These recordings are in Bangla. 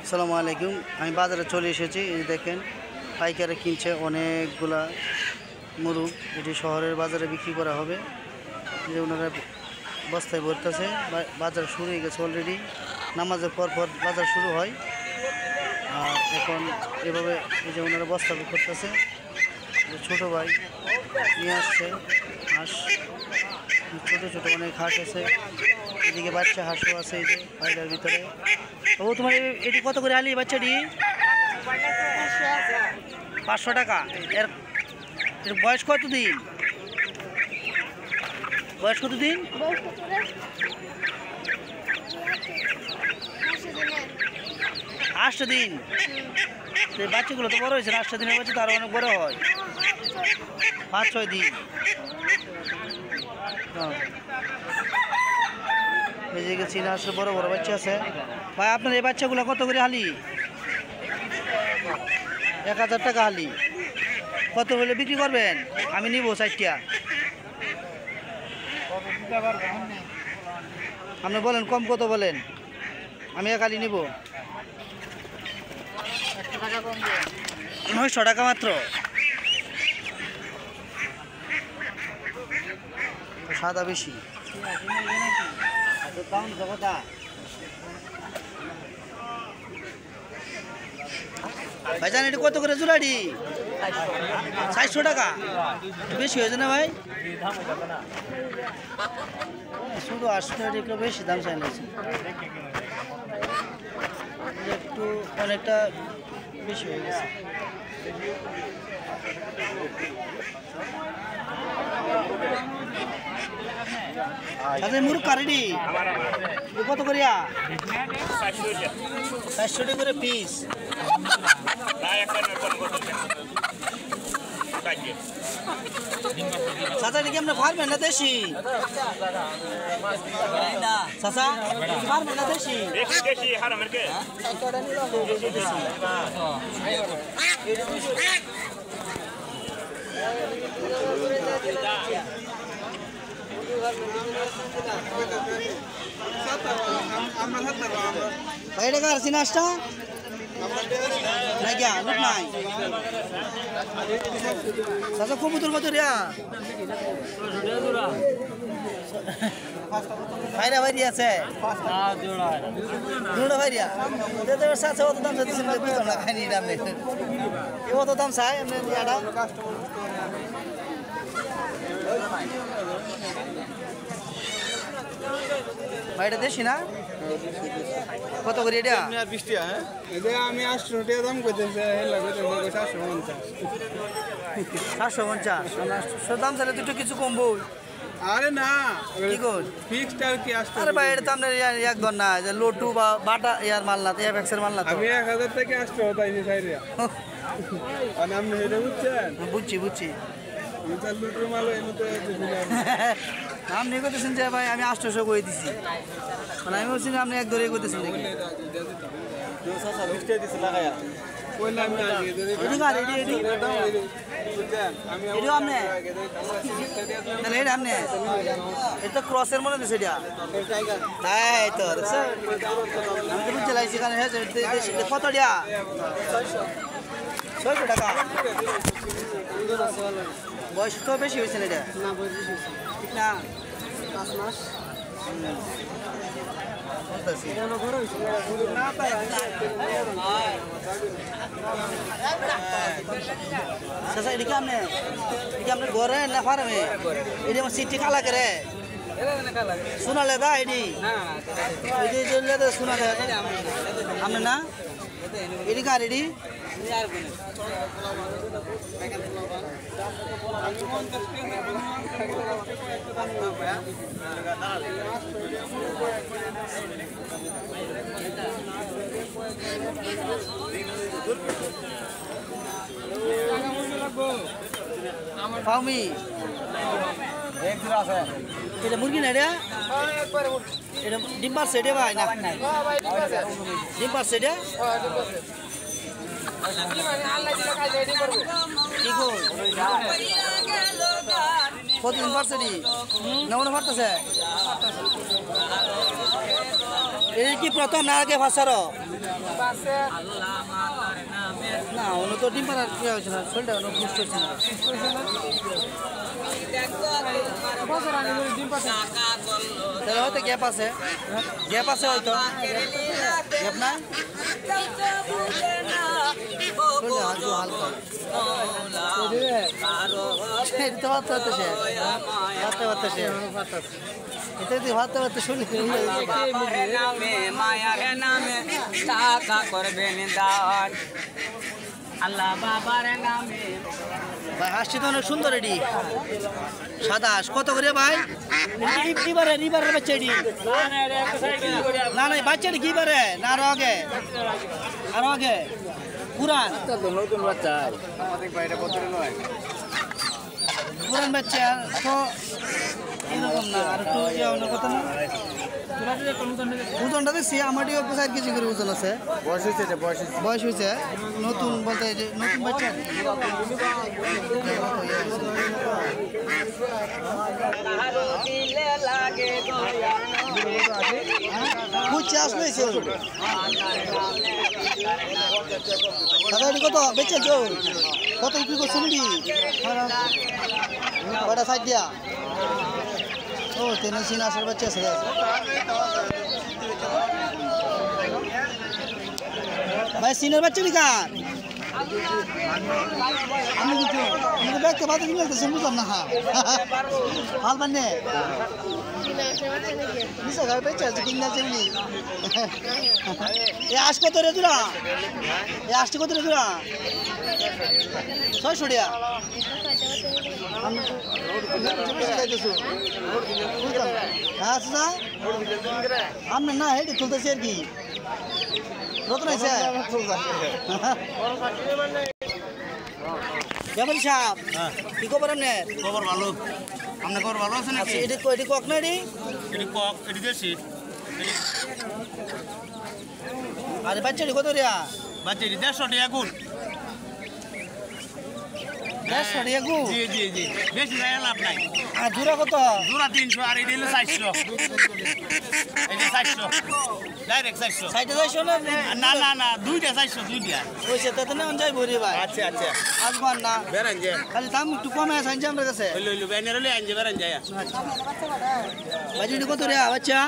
আসসালামু আলাইকুম। আমি বাজারে চলে এসেছি। এই দেখেন পাইকারে কিনছে অনেকগুলা মুরগ। এটি শহরের বাজারে বিক্রি করা হবে। যে ওনারা বস্তায় ভরতেছে। বাজার শুরু হয়ে গেছে অলরেডি। নামাজের পর বাজার শুরু হয়। আর এখন এভাবে এই যে ওনারা বস্তা করতেছে। ছোটো ভাই নিয়ে আসছে হাঁস, ছোটো ছোটো অনেক হাঁস আছে। এদিকে বাচ্চা হাঁসও আছে এই যে পাইকার ভিতরে। ও তোমার এটি কত করে আলি বাচ্চাটি? 500 টাকা। এর বয়স কত দিন? বয়স কত দিন? 8 দিন। বাচ্চাগুলো তো বড় হয়েছে না? 8 দিনের বাচ্চা তো আরো অনেক বড় হয়। 5-6 দিন। এই যে চীনা আসলে বড় বড় বাচ্চা আছে। ভাই আপনার এই বাচ্চাগুলো কত করে হালি? 1000 টাকা হালি। কত হলে বিক্রি করবেন? আমি নিব 4টা। আপনি বলেন কম কত বলেন, আমি এক হালি নিব। 900 টাকা মাত্র। সাদা বেশি। ভাইজান এটা কত করে জোড়াটি? 400 টাকা। বেশি হয়েছে না ভাই? শুধু 800 টাকা একটু বেশি দাম চাই নিয়েছে, একটু অনেকটা বেশি হয়ে গেছে। আচ্ছা মুরগ কারেডি কত করিয়া? 400 টাকা করে পিস। চাচা কি আপনার ফার্মেন না দেশি? চাচা ফার্মেন না দেশি? ভাই টাকা আসছি নাচটা নাই গিয়া লোক নাই। চাচা কবুতর কত রিয়া? ভাইরা ভাই আছে দুটো ভাইরিয়া। চাচা অত দাম চাইতেছেন বুঝতাম না, খাইনি আপনি অত দাম চাই আপনি ইয়াটা। ভাইটা দেশি না? কত করে এটা? 20 টাকা। হ্যাঁ আমি 800 টাকা দাম কইতেছি। 750 দাম চাইলে দুটো কিছু কমবো। আরে না কি কর ফিক্সড আর কি আসছে। আরে ভাই এটা তো আপনার একদম না যে লোটু বা বাটা ইয়ার মাল না, এফএক্সের মাল না। আমি 1000 টাকা আসছে তাইনি সাইরিয়া। আর আপনি এটা বুঝছেন? বুঝছি। মিটার লুটুর মাল এনে তো দিলাম। আপনি কইতেছেন যে ভাই আমি 800 কই দিছি, মানে আমি বলছি আপনি এক ধরে কইতেছেন নাকি? 20 টাকা দিছে লাগায়া কইলা আমি আগে ধরে এডি কার এডি বুঝছেন? আমি এডি আমনে তাহলে এটা আমনে এটা ক্রসের মনে দিছে এটা। তাই তো স্যার আমি তো বুঝতে লাইছি কারণ হ্যাঁ কত দিয়া? 600 টাকা। বয়স তো বেশি হয়েছে না এটা? না বয়স বেশি হইছে ঠিক না? 5 মাস। বলতাছি এটা বড় হইছে না তাই। চাচা এদিকে আপনি আপনার ঘরে না ফার্মে? এটি আমার সিটি কালা করে শোনা লেদা এটি লেদা শোনা আপনি না? এটি কার এটি? পাওমি এটা মুরগি না? এটা এটা ডিম পারছে এটা ভাই না? ডিম পারছে এটা? কতদিন পারছে না মনে পারতেছে? এই কি প্রথম না আগে ভাষার না অন্য তো ডিম পাড়ার কি হয়েছে না শরীরটা অন্য পুষ্ট হচ্ছে না তাহলে হয়তো গ্যাপ আছে হয়তো গ্যাপ না হালকা আল্লাহ বাবার নামে ভাই হাসছি তো অনেক সুন্দর এডি সাদা হাঁস কত করে ভাই রিবারের বাচ্চা এডি না না বাচ্চাটি কি বারে না আরো আগে পুরান নতুন বাচ্চা পুরান বাচ্চা তো এরকম না আর একটু অন্য কথা না ওজনটা দেখছি আমার 4 কেজি করে ওজন আছে বয়স হয়েছে নতুন বলতে যে নতুন বাচ্চা বুঝছে আসলে কত বেচে কত বিক্রি করছো নাকি কয়টা সাইড দিয়া ও তেনে সিন আসার বাচ্চা আছে ভাই সিনের বাচ্চা নিকার আমি কিছু ব্যাগকে বাদে কিনে লাগতেছে বুঝলাম না হাল বান্নে নিশা ঘর বেচে আছে কিনা চেমনি এ আস কত রে তোরা এ আসছে কত রে তোরা 600 টাকা আমি না হেঁটে তুলতেছি আর কি নতুন আছে যেমন সাপ কি খবর আপনার খবর ভালো আপনার খবর ভালো আছে নাকি এটি কক না এটি কক এটি দেশি আরে বাচ্চাটি কত রিয়া বাচ্চা এটি 150 টাকা গুণ 150 টাকা গু জি বেশি যায় লাভ নাই আর জোড়া কত জোড়া 300 আর এটি হলো 400 এটি 400 ডাইরেক্ট 400 সাইডে যাইছো না না দুইটা 400 দুইটা ওইসে তাতে না যাই ভরি ভাই আচ্ছা আসবান না বেরান যায় খালি দাম একটু কমে আছে আমার কাছে লইলো ব্যানার হলে আনজে বেরান যায় বাজিটি কত রে বাচ্চা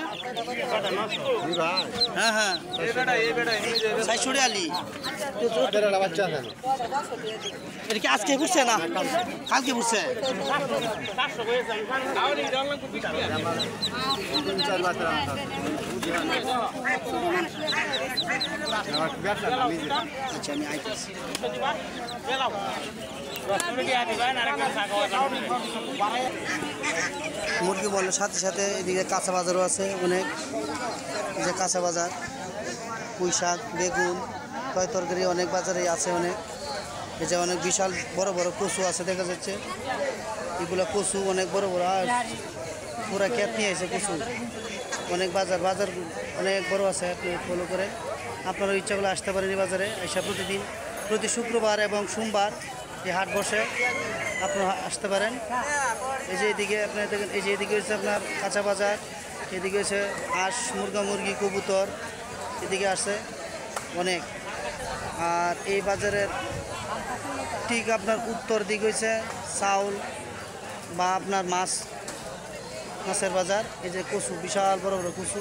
হ্যাঁ এই বেটা 400 টাকা আলি বাচ্চা আছে এটা কি আজকে ঘুরছে না কালকে ঘুরছে আচ্ছা আমি আইতেছি মুরগি বলার সাথে সাথে এদিকে কাঁচা বাজারও আছে অনেক যে কাঁচা বাজার পুঁই শাক বেগুন তয় তরকারি অনেক বাজারেই আছে অনেক এই যে অনেক বিশাল বড় বড় কচু আছে দেখা যাচ্ছে এগুলো কচু অনেক বড় বড় আর পুরা ক্ষেত নিয়ে এসে কচু অনেক বাজার অনেক বড় আছে আপনি ফলো করে আপনারা ইচ্ছাগুলো আসতে পারেন এই বাজারে এসে প্রতি শুক্রবার এবং সোমবার এই হাট বসে আপনারা আসতে পারেন এই যে এদিকে আপনার দেখেন এই যে এদিকে হচ্ছে আপনার কাঁচা বাজার এদিকে হচ্ছে হাঁস মুরগি কবুতর এদিকে আসে অনেক আর এই বাজারের ঠিক আপনার উত্তর দিক হয়েছে চাউল বা আপনার মাছের বাজার এই যে কচু বিশাল বড় বড় কচু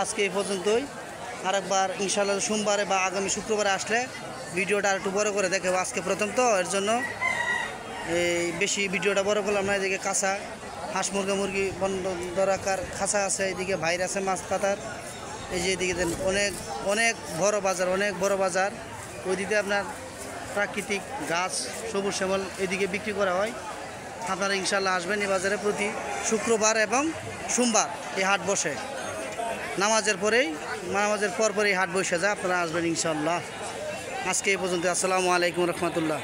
আজকে এই পর্যন্তই আরেকবার ইনশাআল্লাহ সোমবারে বা আগামী শুক্রবারে আসলে ভিডিওটা আর একটু বড় করে দেখাবো আজকে প্রথম তো এর জন্য এই বেশি ভিডিওটা বড় করলাম না এদিকে কাঁচা হাঁস মুরগি বন্ধ দরাকার খাঁচা আছে এদিকে ভাইর আছে মাছ পাতার এই যে এদিকে দেন অনেক বড় বাজার ওইদিকে আপনার প্রাকৃতিক গাছ সবুজ শ্যামল এদিকে বিক্রি করা হয় আপনারা ইনশাল্লাহ আসবেন এই বাজারে প্রতি শুক্রবার এবং সোমবার এই হাট বসে নামাজের পর পরেই হাট বসে যায় আপনারা আসবেন ইনশাল্লাহ আজকে এই পর্যন্ত আসসালামু আলাইকুম রহমতুল্লাহ